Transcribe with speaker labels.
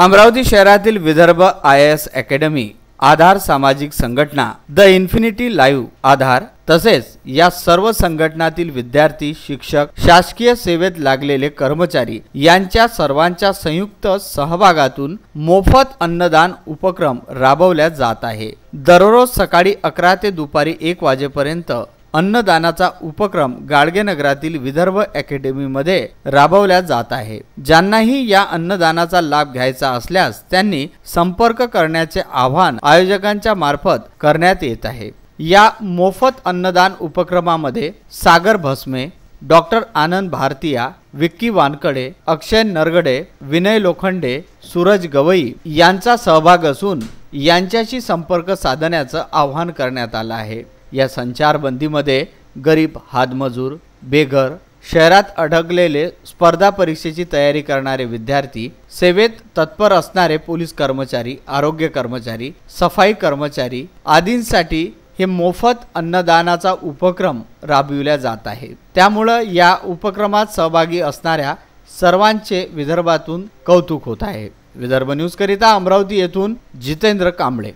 Speaker 1: अमरावती शहरातील Vidarbha IAS academy, आधार सामाजिक संघटना, द इन्फिनिटी लाईव्ह आधार तसेच या सर्व संघटनातील विद्यार्थी, शिक्षक, शासकीय सेवेत लागलेले कर्मचारी यांच्या सर्वांच्या संयुक्त सहभागातून मोफत अन्नदान उपक्रम राबवला जात आहे। दररोज सकाळी 11 ते दुपारी 1 वाजेपर्यंत अन्नदानाचा उपक्रम गाडगेनगरातील विदर्भ अकॅडमीमध्ये राबवला जात आहे। ज्यांनाही या अन्नदानाचा लाभ घ्यायचा असल्यास त्यांनी संपर्क करण्याचे आवाहन आयोजकांच्या मार्फत करण्यात येत आहे। या मोफत अन्नदान उपक्रमामध्ये सागर भस्मे, डॉक्टर आनंद भारतीया, विक्की वानकडे, अक्षय नरगडे, विनय लोखंडे, सूरज गवई यांचा सहभाग असून यांच्याशी संपर्क साधण्याचं आवाहन करण्यात आलं आहे। या संचारबंदीमध्ये गरीब, हातमजूर, बेघर, शहरात अडकलेले, स्पर्धा परीक्षेची तयारी करणारे विद्यार्थी, सेवेत तत्पर असणारे पोलीस कर्मचारी, आरोग्य कर्मचारी, सफाई कर्मचारी आदींसाठी हे मोफत अन्नदानाचा उपक्रम राबविला जात आहे। त्यामुळे या उपक्रमात सहभागी असणाऱ्या सर्वांचे विदर्भातून कौतुक होत आहे। विदर्भ न्यूज करिता अमरावती येथून जितेंद्र कांबळे।